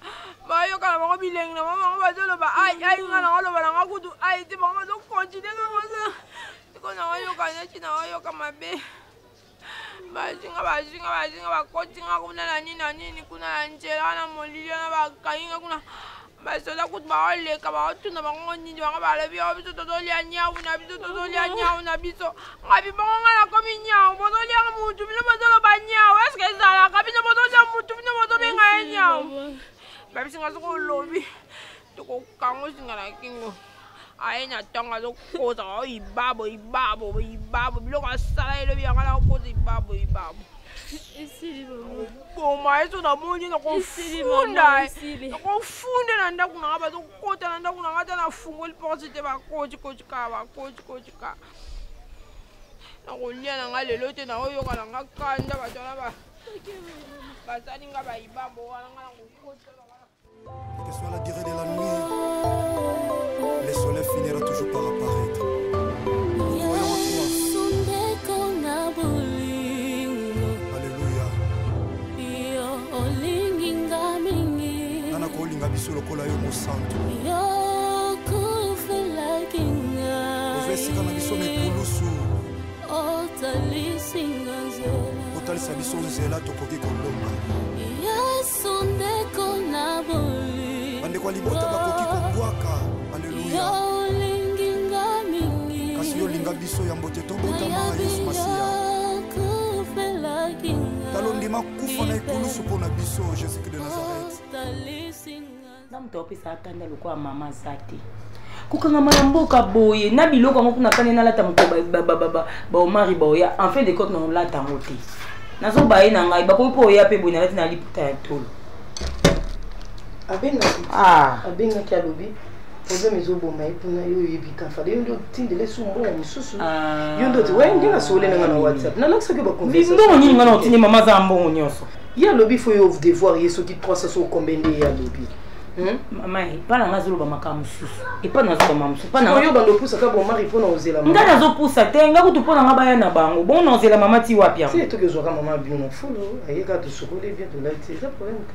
bayokala bango bilengi na bango bazoloba ai nga nanga loba nanga kutu ai te bango bazokontinue nango siko nanga yoka neti nanga yoka mabe bazinga bakotinga kuna na nini kuna na nzela na molili na bakayinga kuna basoda kutu baoleka baotuna bango nini bango balobi o biso tozolia nyau na biso tozolia nyau na biso ngabi bango nga nakomi nyau bozoliaka mutu bino bozoloba nyau eske ezalaka bino bozolia mutu bino bozobenga ye nyau babisinga soko olobi tokokango singa na kingo aye na ntongo azokoza ibabo biloko asala elobi yanga na kokoza ibabo boma eso namoni nakofunda na ndako nanga bazokota na ndako nanga ta nafungoli porte te bakoci ka nakolia nanga lelo te naoyoka nanga kanda batwana basali nga baibabo wana nga nakokota. Que soit la durée de la nuit, le soleil finira toujours par apparaître. Alléluia. Nana kolinga biso lokola yo mosantu. Ovesika na biso mekulusu. Otalisa biso nzela tokoki kolonga. Bandeko libota bakoki kobwaka. Alléluia. Kasi yo linga biso ya mbote tobotama Yesu Masiya. Talondima kufa na ekulusu mpona biso Jésus de Nazareth. Namuto opesa atanda lokwa mama zate. Kukanga na mboka boye na biloko ngo kuna kane na lata mko ba omari ba oya en fin de compte na lata ngoti. Nazo baye na ngai ba ko oya pe boye na lati na liputa ya tolo. Abenga ki alobi ozo mezo boma ipuna yo yebika fade yo ndo tindele sumbo ya misusu yo ndo te wengi na sole na na WhatsApp na laksa ke ba conversation mbongo nyingi ngana otini mama za mbongo nyoso ya lobi fo yo devoir yeso ki 300 so kombende ya lobi mama pana ngazolo ba makamu susu e pana zo mama susu pana yo bando pusa ka bon mari pona ozela mama ngana zo pusa te ngaku tu pona ngaba ya na bango bon na ozela mama ti wapi c'est to ke zo ka mama bino fulo ayeka to sokole bien de la te ça problème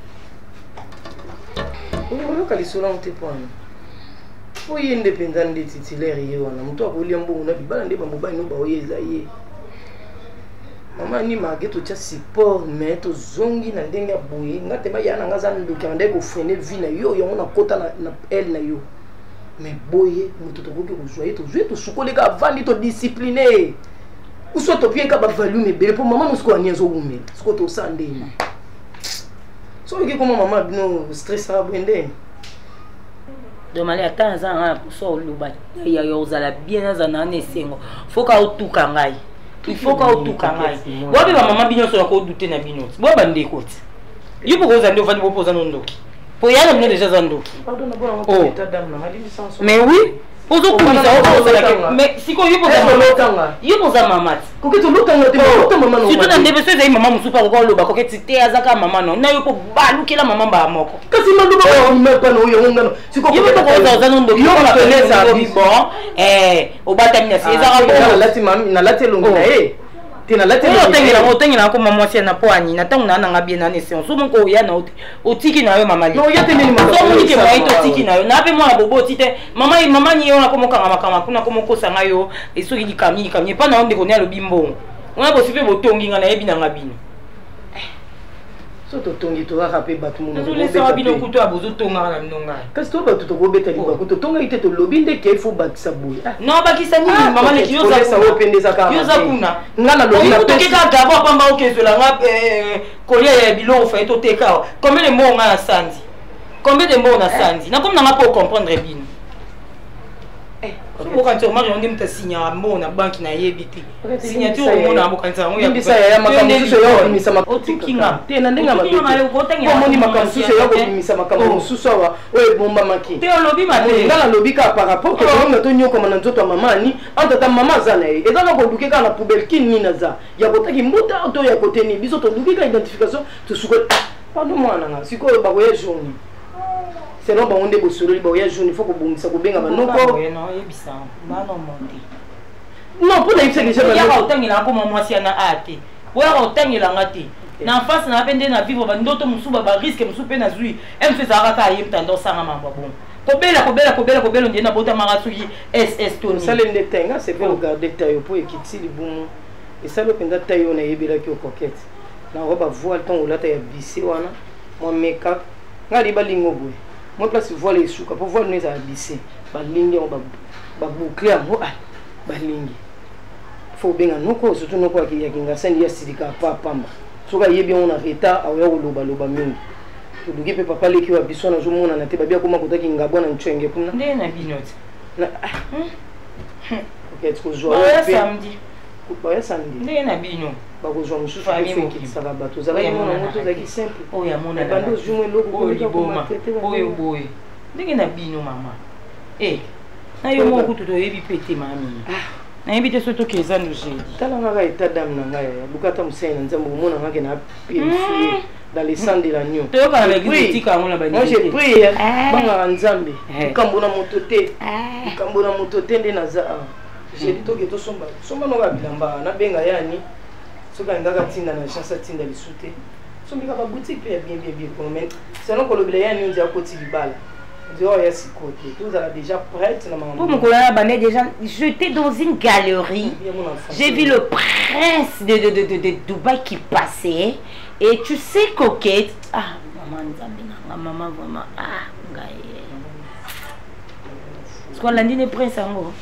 on va lisula on te point oye indépendant de titulaire ye wana mutu akolia mbongo na bibala nde bamobali no baoyeza ye mama ni mageto cha support mais to zongi na ndenge ya boye ngate ba yana ngaza ndoki ande ko freiner vie na yo yona kota na elle na yo mais boye mutu to boke ko jouer to sukoleka vandi to discipliner uso to bien ka ba value me bele pour mama musko anyezo wume sko to sande ni so ki koma mama bino stress a bwende demali ata za nga so luba ya yo zala bien za na nesengo foka otuka ngai il faut ka otuka ngai wabi ba mama binyo so ko dute na binyo bo bande koti yupo ko za ndo fani bo poza no ndoki po yana mne déjà za ndoki mais oui ozo kumisa ozo la mais siko yupo za mama ko to lutanga te mama no surtout na ndebe so za mama musupa ko loba ko ketite azaka mama no na yupo balukela mama ba moko kasi maluba ko mepa no yo ngano siko yupo ko za no ndoki yo na peleza bon obata mina seza lati mami na lati longi na tina lati otengela ko mama mwasi na poani na tangu na nga bien na nese so mon ko ya na otiki na yo mama li no ya teni mama so mon ke mai to tiki na yo na pe mwana bobo tite mama ni yo na ko mokanga makama kuna ko mokosa nga yo esoki likamni pa na onde ko nya lo bimbo ona bo sipe botongi nga na yebi na nga bino so to tongi to rapper batu mo no le sa bino kuto abozo tonga na ndonga kasi to batu to go beta liba kuto tonga ite to lobi nde ke fo bakisa boy no bakisa ni mama le kiyo za sa opendeza ka kiyo za kuna ngana lobi na to ke ka gabo pamba okezo la nga kolia ya bilo fa to teka combien de mots nga sandi combien de mots na sandi na comme na nga pas comprendre bien ko kan to mari ondim ta signa mo na banki na yebiti signature mo na mo kan ta mo ya bisa ya makamu suso yo kumisa otukinga te na ndenga mabiti ko moni makamu suso yo kumisa makamu suso wa o bomba maki te lobi mate ngala lobi ka par rapport que on to nyoko mana nzoto mama ni anta ta mama zana e ezana ko duke ka na poubelle kini na za ya kotaki mbuta to ya koteni biso to duke ka identification to suko pardon mwana nga siko ba ko ya jaune c'est non ba onde bo solo ba ya jaune faut ko bungisa ko benga banoko no yebisa ba no monte non pour les gens ya ka otengela ko mama mwasi na ate oya ka otengela ngati na face na pende na vivre ba ndoto musuba ba risque musupe na zui em se zaraka ayem tando sanga mamba bon kobela ndiye na bota marasuki ss toni ça le ndetenga c'est pour regarder tayo pour ekiti libumu et ça le penda tayo na yebela ki coquette na roba voile ton olata ya bisi wana mo make-up ngali balingo boy moi place voile esuka pour voile neza ya bisi balingi ba boucler mo balingi faut benga noko surtout noko yakinga sendi ya sidika pamba soka yebi on a reta aoya loba mingi tuduki pe papa leki wa biso na jomona na te babia koma kotaki ngabwana nchenge kuna nde na binoti na OK tu joie ba samedi nde na bino ba ko joie mususu feki saka bato zala mona moto zaki simple oya mona bando jumwe loko ko boma oyo boy ndenge na bino mama na yo mo kutu to yebi pete mami na yebi te soto keza ndujedi tala ngaka état d'âme na ngaya bukata musena nzambo mona ngake na purifier dans les sangs de l'agneau. Moi j'ai prié, banga nzambe, kambona motote, kambona motote nde naza. J'ai dit to geto somba no bilamba na benga yani. Soka ngaka tinda na chance tinda lisute. Sombi ka ba boutique pe bien comment. C'est non ko lobela yani ndia ko tilibala. Dehors ya sikote. Tout ça déjà prête na maman. Pour me coller bandé déjà, j'étais dans une galerie. J'ai vu le prince de Dubaï qui passait. Et tu sais, coquette. Ah, maman, vraiment. Ah, gaïe. Est-ce qu'on l'a dit le prince en gros?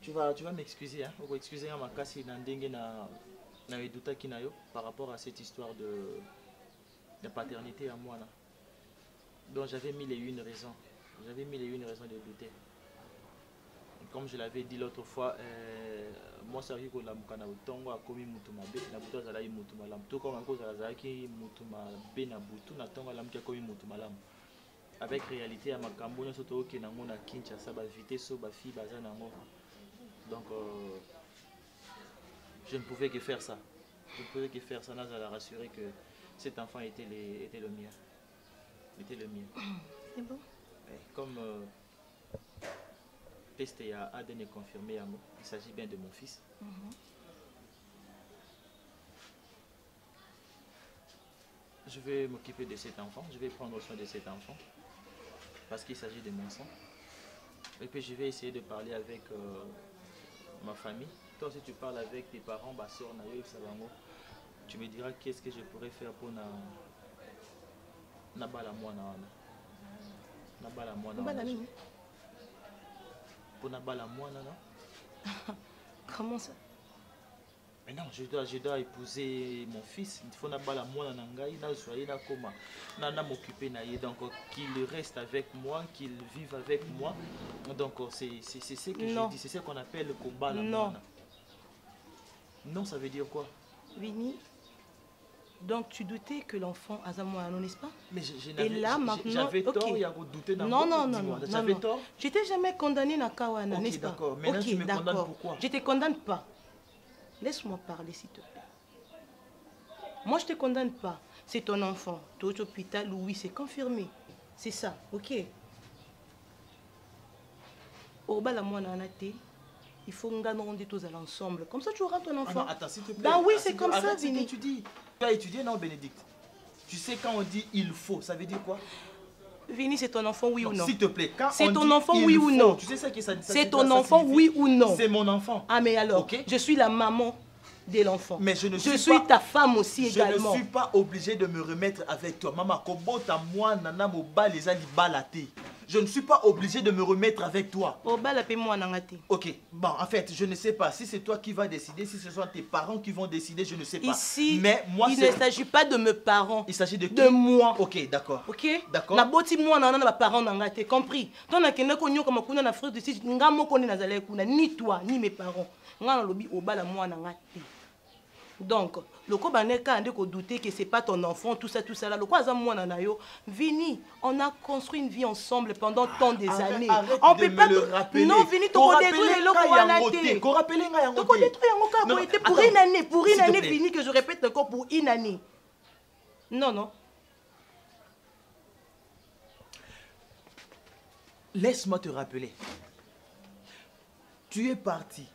Tu vas m'excuser, hein. On va excuser à ma casse na eduta kinayo par rapport à cette histoire de paternité à moi là. Donc j'avais mille et une raisons. J'avais mille et une raisons de douter. Comme je l'avais dit l'autre fois, moi ça arrive que la mukana utongo a commis mutumabe na buto zala yi mutumalam tout comme encore zala ki mutumabe na butu na tongo la mkia commis mutumalam avec réalité à makambo nyo soto ke na ngona Kinshasa ba vite so ba fi baza na ngo. Donc je ne pouvais que faire ça. Je ne pouvais que faire ça, n'a la rassurer que cet enfant était le mien. Était le mien. C'est bon. Comme test et ADN est confirmé, il s'agit bien de mon fils. Je vais m'occuper de cet enfant, je vais prendre soin de cet enfant parce qu'il s'agit de mon sang. Et puis je vais essayer de parler avec ma famille. Toi si tu parles avec tes parents, ma soeur, tu me diras qu'est-ce que je pourrais faire pour nabala mwana pour nabala mwana non. Comment ça? Mais non, je dois épouser mon fils. Il faut nabala mwana nangai na soyer na koma na m'occuper na ye, donc qu'il reste avec moi, qu'il vive avec moi. Donc c'est ce que je dis, c'est ce qu'on appelle le combat la mwana. Non, ça veut dire quoi? Vini, donc tu doutais que l'enfant a moi, non, n'est-ce pas? Mais j'avais tort, il y a douté dans non, j'avais tort. Je t'ai jamais condamné na Kawana, n'est-ce pas? D'accord, maintenant tu me condamnes pourquoi? Je te condamne pas. Laisse-moi parler, s'il te plaît. Moi, je te condamne pas. C'est ton enfant. Tu es au hôpital, oui, c'est confirmé. C'est ça, ok? Au bas, la moi, il faut que nous rendions tous ensemble. Comme ça, tu auras ton enfant. Ah non, attends, s'il te plaît. Ben oui, c'est comme ça, Vini. Tu dis. Tu as étudié, non, Bénédicte? Tu sais, quand on dit il faut, ça veut dire quoi? Vini, c'est ton enfant, oui ou non? S'il te plaît, quand c'est ton enfant, oui ou non? Tu sais ça que ça c'est ton enfant, oui ou non? C'est mon enfant. Ah, mais alors, je suis la maman de l'enfant. Mais je suis ta femme aussi également. Je ne suis pas obligé de me remettre avec toi. Maman, kobota moi nana moba les ali balate. Je ne suis pas obligé de me remettre avec toi. Ok, bon, en fait, je ne sais pas si c'est toi qui vas décider, si ce sont tes parents qui vont décider, je ne sais pas. Ici, mais moi, il ne s'agit pas de mes parents. Il s'agit de qui? De moi. Ok, d'accord. Ok, d'accord. Na boti moi na na parents na te compris. Ton na kende ko nyoka makuna na frère de si nga moko na zala kuna ni toi ni mes parents. Nga na lobi obala moi na ngate. Donc, le ko baneka ande ko douter que c'est pas ton enfant, tout ça là. Le ko azam moi na yo. Vini, on a construit une vie ensemble pendant tant des années. On peut pas le rappeler. Non, Vini, to ko détruire le ko wana te. Ko rappeler nga yango. To ko détruire yango ka ko été pour une année, Vini, que je répète encore pour une année. Non, non. Laisse-moi te rappeler. Tu es parti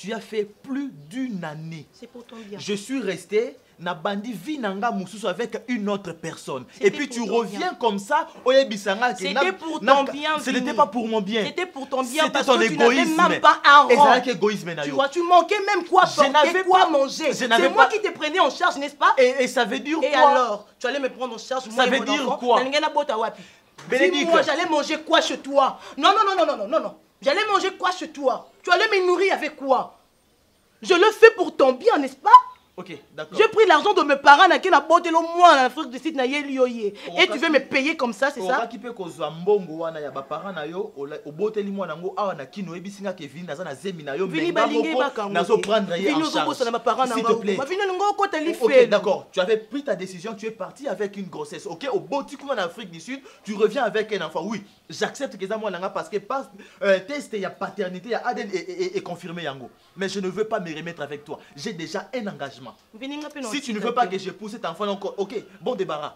tu as fait plus d'une année. C'est pour ton bien. Je suis resté na bandi vinanga mususu avec une autre personne. Et puis tu reviens comme ça, c'était pour ton bien. Ce n'était pas pour mon bien. C'était pour ton bien parce ton que tu n'avais égoïsme. même pas un rang. Tu vois, tu manquais même quoi porter, quoi manger. C'est moi qui te prenais en charge, n'est-ce pas? Et ça veut dire quoi? Et alors, tu allais me prendre en charge, moi ça veut dire quoi? Bénédicte, moi j'allais manger quoi chez toi? Non. J'allais manger quoi chez toi? Tu allais me nourrir avec quoi? Je le fais pour ton bien, n'est-ce pas? Ok, d'accord. J'ai pris l'argent de mes parents qui n'a pas de moi en Afrique du Sud. Et tu veux me payer comme ça, c'est ça? Qui peut causer mbongo wana ya ba parents na yo au boteli moi nango awa na kino ebisinga Kevin naza na zemi na yo mais nazo prendre ya en charge. S'il te plaît. Ok, d'accord. Tu avais pris ta décision, tu es parti avec une grossesse. Ok, au boti en Afrique du Sud, tu reviens avec un enfant. Oui, j'accepte que ça moi nanga parce que test ya paternité ya ADN est confirmé yango. Mais je ne veux pas me remettre avec toi. J'ai déjà un engagement. Si tu ne veux pas que je pousse cet enfant encore, ok, bon débarras.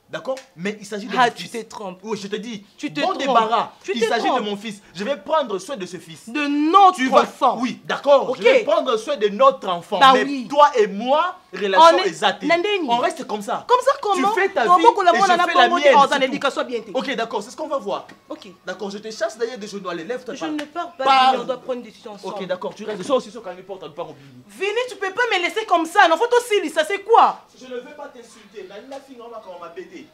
D'accord? Mais il s'agit de mon fils. Tu te trompes. Oui, je te dis. Bon débarras. Il s'agit de mon fils. Je vais prendre soin de ce fils. De notre enfant. Oui, d'accord. Okay. Je vais prendre soin de notre enfant. Bah mais oui. toi et moi, relation exacte. On reste comme ça. Comme ça comment? Tu fais ta vie et je fais la mienne. Ok, d'accord, c'est ce qu'on va voir. Ok. D'accord, je te chasse d'ailleurs de genoux. Allez, lève-toi. Je ne pars pas. On doit prendre une décision ensemble. Ok, d'accord, tu restes. Ça aussi, quand il porte, on ne pas oublier. Vini, tu peux pas me laisser comme ça. Non, faut aussi, ça c'est quoi? Je ne veux pas t'insulter. La fille, on m'a pété.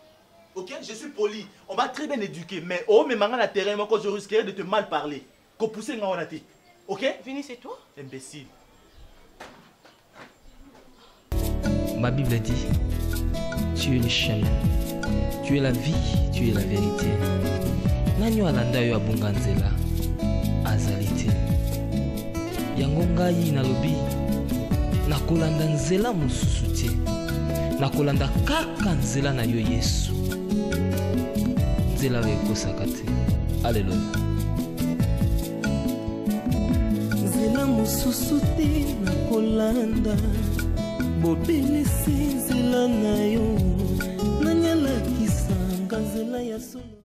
Ok, je suis poli. On m'a très bien éduqué. Mais oh, mais maintenant, la terrain, moi, quand je risquerais de te mal parler. Qu'on pousse un on a été. Ok? Vini, c'est toi? Imbécile. Ma Bible dit, tu es le chemin, tu es la vie, tu es la vérité. Nanyo alanda yo abunga nzela azali te. Yango ngai nalobi nakolanda nzela mosusu te. Nakolanda kaka nzela na yo Yesu. Nzela ekosaka te. Alléluia. Nzela mosusu te nakolanda. Bobelisi nzela na yo. Nanyalakisa nzela ya solo.